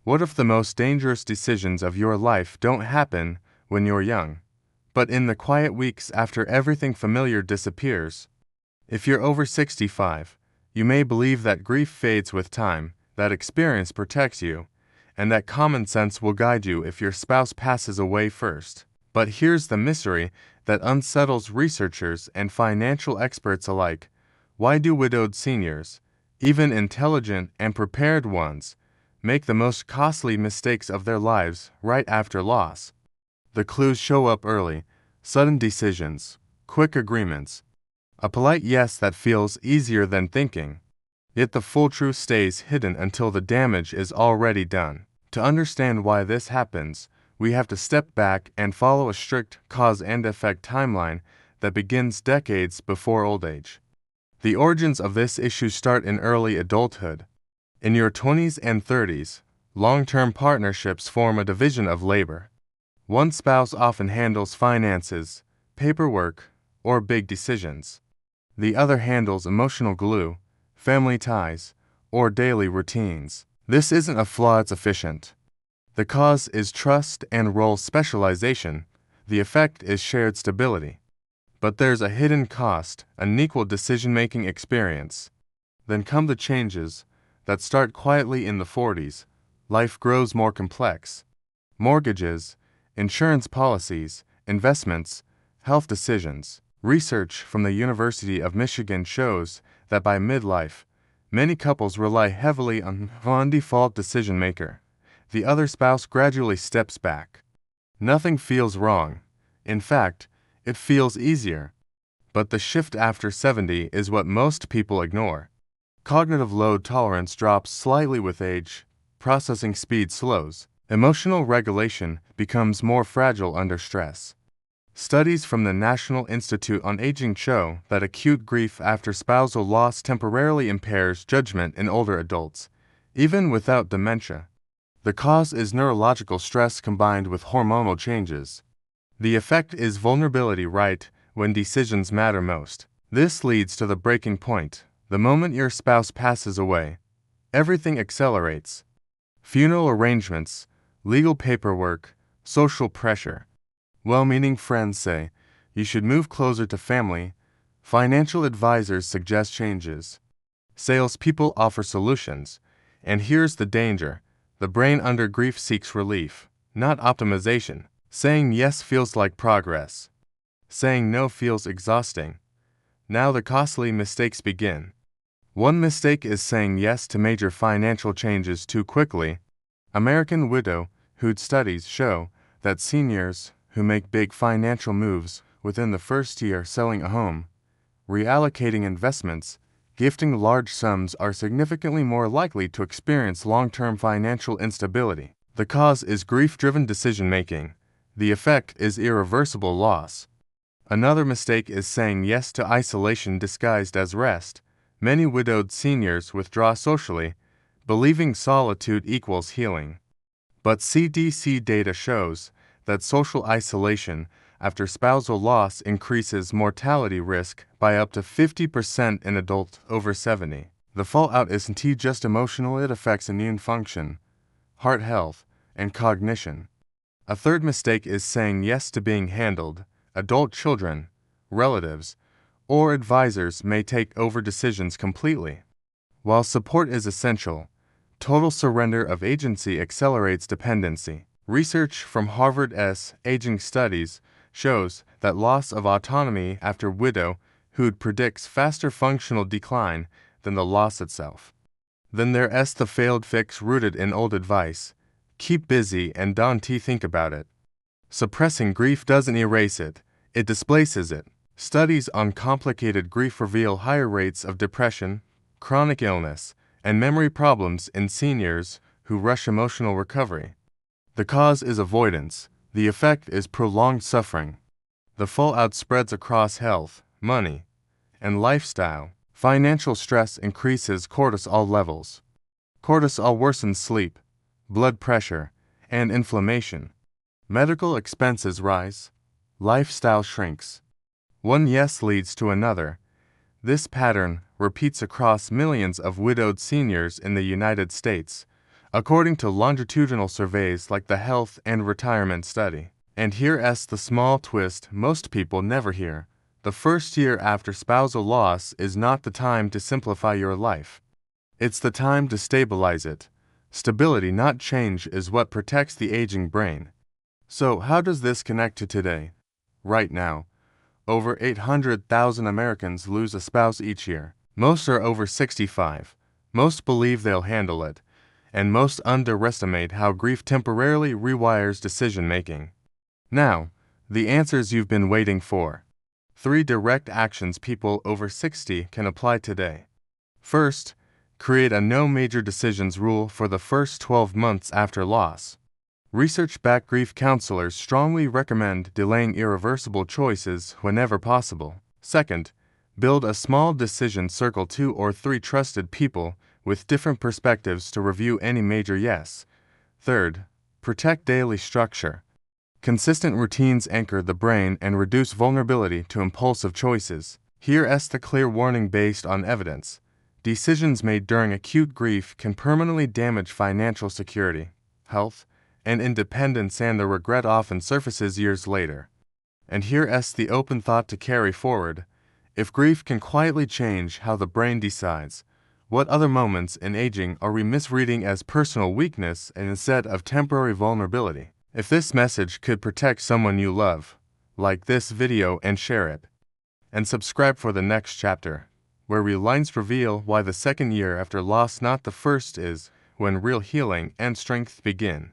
What if the most dangerous decisions of your life don't happen when you're young, but in the quiet weeks after everything familiar disappears? If you're over 65, you may believe that grief fades with time, that experience protects you, and that common sense will guide you if your spouse passes away first. But here's the mystery that unsettles researchers and financial experts alike. Why do widowed seniors, even intelligent and prepared ones, make the most costly mistakes of their lives right after loss? The clues show up early: sudden decisions, quick agreements, a polite yes that feels easier than thinking. Yet the full truth stays hidden until the damage is already done. To understand why this happens, we have to step back and follow a strict cause and effect timeline that begins decades before old age. The origins of this issue start in early adulthood. In your 20s and 30s, long-term partnerships form a division of labor. One spouse often handles finances, paperwork, or big decisions. The other handles emotional glue, family ties, or daily routines. This isn't a flaw, it's efficient. The cause is trust and role specialization. The effect is shared stability. But there's a hidden cost, an unequal decision-making experience. Then come the changes that start quietly in the 40s. Life grows more complex. Mortgages, insurance policies, investments, health decisions. Research from the University of Michigan shows that by midlife, many couples rely heavily on one default decision maker. The other spouse gradually steps back. Nothing feels wrong. In fact, it feels easier. But the shift after 70 is what most people ignore. Cognitive load tolerance drops slightly with age, processing speed slows, emotional regulation becomes more fragile under stress. Studies from the National Institute on Aging show that acute grief after spousal loss temporarily impairs judgment in older adults, even without dementia. The cause is neurological stress combined with hormonal changes. The effect is vulnerability right when decisions matter most. This leads to the breaking point. The moment your spouse passes away, everything accelerates. Funeral arrangements, legal paperwork, social pressure. Well-meaning friends say, you should move closer to family. Financial advisors suggest changes. Salespeople offer solutions. And here's the danger. The brain under grief seeks relief, not optimization. Saying yes feels like progress. Saying no feels exhausting. Now the costly mistakes begin. One mistake is saying yes to major financial changes too quickly. American widowhood studies show that seniors who make big financial moves within the first year, selling a home, reallocating investments, gifting large sums, are significantly more likely to experience long-term financial instability. The cause is grief-driven decision-making. The effect is irreversible loss. Another mistake is saying yes to isolation disguised as rest. Many widowed seniors withdraw socially, believing solitude equals healing. But CDC data shows that social isolation after spousal loss increases mortality risk by up to 50% in adults over 70. The fallout isn't just emotional, it affects immune function, heart health, and cognition. A third mistake is saying yes to being handled. Adult children, relatives, or advisors may take over decisions completely. While support is essential, total surrender of agency accelerates dependency. Research from Harvard's Aging Studies shows that loss of autonomy after widowhood predicts faster functional decline than the loss itself. Then there's the failed fix rooted in old advice. Keep busy and don't think about it. Suppressing grief doesn't erase it, it displaces it. Studies on complicated grief reveal higher rates of depression, chronic illness, and memory problems in seniors who rush emotional recovery. The cause is avoidance. The effect is prolonged suffering. The fallout spreads across health, money, and lifestyle. Financial stress increases cortisol levels. Cortisol worsens sleep, blood pressure, and inflammation. Medical expenses rise. Lifestyle shrinks. One yes leads to another. This pattern repeats across millions of widowed seniors in the United States, according to longitudinal surveys like the Health and Retirement Study. And here's the small twist most people never hear. The first year after spousal loss is not the time to simplify your life. It's the time to stabilize it. Stability, not change, is what protects the aging brain. So, how does this connect to today? Right now, over 800,000 Americans lose a spouse each year. Most are over 65. Most believe they'll handle it. And most underestimate how grief temporarily rewires decision-making. Now, the answers you've been waiting for. 3 direct actions people over 60 can apply today. First, create a no major decisions rule for the first 12 months after loss. Research-backed grief counselors strongly recommend delaying irreversible choices whenever possible. Second, build a small decision circle 2 or 3 trusted people with different perspectives to review any major yes. Third, protect daily structure. Consistent routines anchor the brain and reduce vulnerability to impulsive choices. Here's the clear warning based on evidence. Decisions made during acute grief can permanently damage financial security, health, and independence, and the regret often surfaces years later. And here's the open thought to carry forward. If grief can quietly change how the brain decides, what other moments in aging are we misreading as personal weakness instead of temporary vulnerability? If this message could protect someone you love, like this video and share it. And subscribe for the next chapter, where lines reveal why the second year after loss, not the first, is when real healing and strength begin.